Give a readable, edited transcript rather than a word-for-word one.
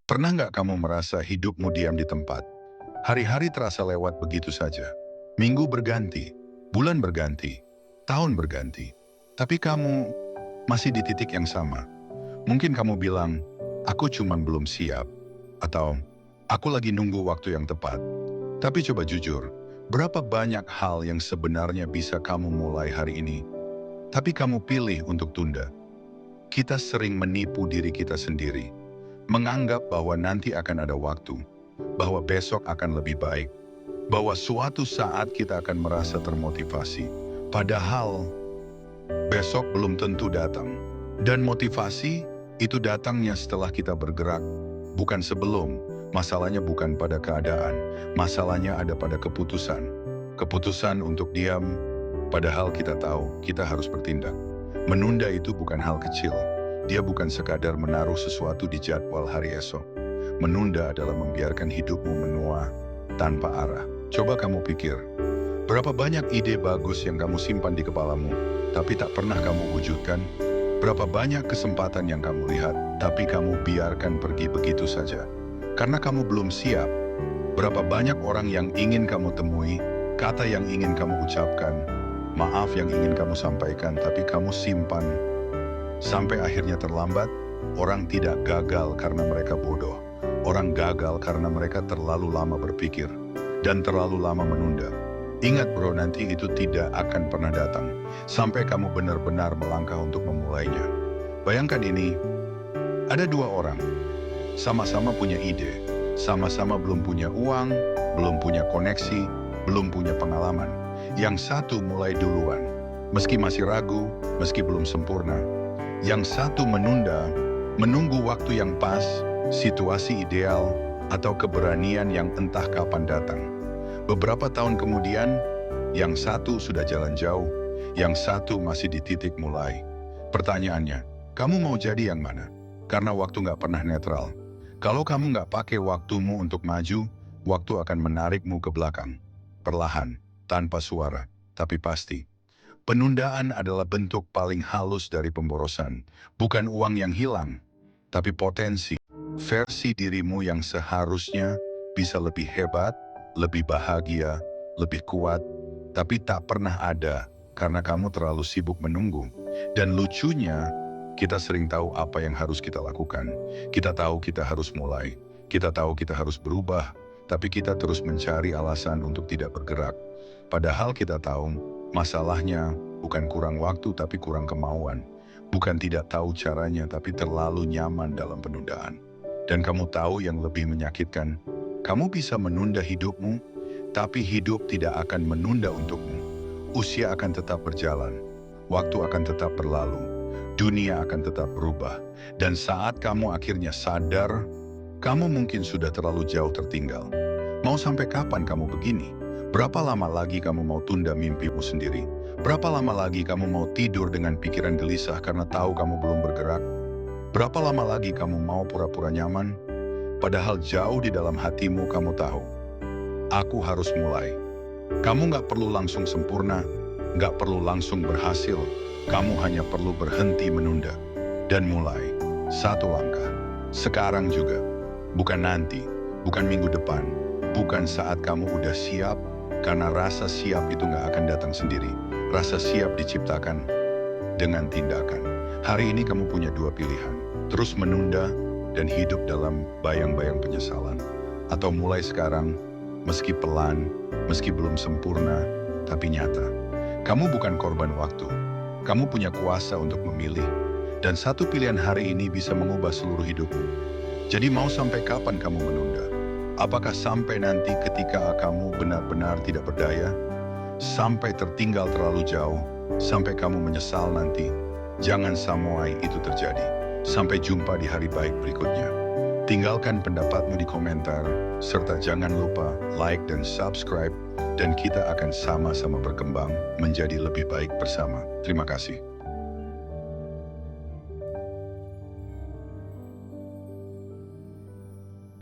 Pernah nggak kamu merasa hidupmu diam di tempat? Hari-hari terasa lewat begitu saja. Minggu berganti, bulan berganti, tahun berganti. Tapi kamu masih di titik yang sama. Mungkin kamu bilang, aku cuma belum siap. Atau, aku lagi nunggu waktu yang tepat. Tapi coba jujur, berapa banyak hal yang sebenarnya bisa kamu mulai hari ini, tapi kamu pilih untuk tunda? Kita sering menipu diri kita sendiri, menganggap bahwa nanti akan ada waktu, bahwa besok akan lebih baik, bahwa suatu saat kita akan merasa termotivasi. Padahal besok belum tentu datang. Dan motivasi itu datangnya setelah kita bergerak, bukan sebelum. Masalahnya bukan pada keadaan, masalahnya ada pada keputusan. Keputusan untuk diam, padahal kita tahu kita harus bertindak. Menunda itu bukan hal kecil. Dia bukan sekadar menaruh sesuatu di jadwal hari esok. Menunda adalah membiarkan hidupmu menua tanpa arah. Coba kamu pikir, berapa banyak ide bagus yang kamu simpan di kepalamu, tapi tak pernah kamu wujudkan? Berapa banyak kesempatan yang kamu lihat, tapi kamu biarkan pergi begitu saja? Karena kamu belum siap. Berapa banyak orang yang ingin kamu temui, kata yang ingin kamu ucapkan, maaf yang ingin kamu sampaikan, tapi kamu simpan. Sampai akhirnya terlambat. Orang tidak gagal karena mereka bodoh. Orang gagal karena mereka terlalu lama berpikir dan terlalu lama menunda. Ingat bro, nanti itu tidak akan pernah datang sampai kamu benar-benar melangkah untuk memulainya. Bayangkan ini, ada dua orang, sama-sama punya ide, sama-sama belum punya uang, belum punya koneksi, belum punya pengalaman. Yang satu mulai duluan, meski masih ragu, meski belum sempurna. Yang satu menunda, menunggu waktu yang pas, situasi ideal, atau keberanian yang entah kapan datang. Beberapa tahun kemudian, yang satu sudah jalan jauh, yang satu masih di titik mulai. Pertanyaannya, kamu mau jadi yang mana? Karena waktu nggak pernah netral. Kalau kamu nggak pakai waktumu untuk maju, waktu akan menarikmu ke belakang. Perlahan, tanpa suara, tapi pasti. Penundaan adalah bentuk paling halus dari pemborosan. Bukan uang yang hilang, tapi potensi. Versi dirimu yang seharusnya bisa lebih hebat, lebih bahagia, lebih kuat, tapi tak pernah ada karena kamu terlalu sibuk menunggu. Dan lucunya, kita sering tahu apa yang harus kita lakukan. Kita tahu kita harus mulai. Kita tahu kita harus berubah, tapi kita terus mencari alasan untuk tidak bergerak. Padahal kita tahu, masalahnya bukan kurang waktu tapi kurang kemauan. Bukan tidak tahu caranya tapi terlalu nyaman dalam penundaan. Dan kamu tahu yang lebih menyakitkan, kamu bisa menunda hidupmu, tapi hidup tidak akan menunda untukmu. Usia akan tetap berjalan, waktu akan tetap berlalu, dunia akan tetap berubah. Dan saat kamu akhirnya sadar, kamu mungkin sudah terlalu jauh tertinggal. Mau sampai kapan kamu begini? Berapa lama lagi kamu mau tunda mimpimu sendiri? Berapa lama lagi kamu mau tidur dengan pikiran gelisah karena tahu kamu belum bergerak? Berapa lama lagi kamu mau pura-pura nyaman? Padahal jauh di dalam hatimu kamu tahu, aku harus mulai. Kamu nggak perlu langsung sempurna, nggak perlu langsung berhasil. Kamu hanya perlu berhenti menunda dan mulai satu langkah. Sekarang juga, bukan nanti, bukan minggu depan, bukan saat kamu udah siap, karena rasa siap itu nggak akan datang sendiri. Rasa siap diciptakan dengan tindakan. Hari ini kamu punya dua pilihan, terus menunda dan hidup dalam bayang-bayang penyesalan. Atau mulai sekarang, meski pelan, meski belum sempurna, tapi nyata. Kamu bukan korban waktu, kamu punya kuasa untuk memilih. Dan satu pilihan hari ini bisa mengubah seluruh hidupmu. Jadi mau sampai kapan kamu menunda? Apakah sampai nanti ketika kamu benar-benar tidak berdaya? Sampai tertinggal terlalu jauh? Sampai kamu menyesal nanti? Jangan sampai itu terjadi. Sampai jumpa di hari baik berikutnya. Tinggalkan pendapatmu di komentar, serta jangan lupa like dan subscribe, dan kita akan sama-sama berkembang menjadi lebih baik bersama. Terima kasih.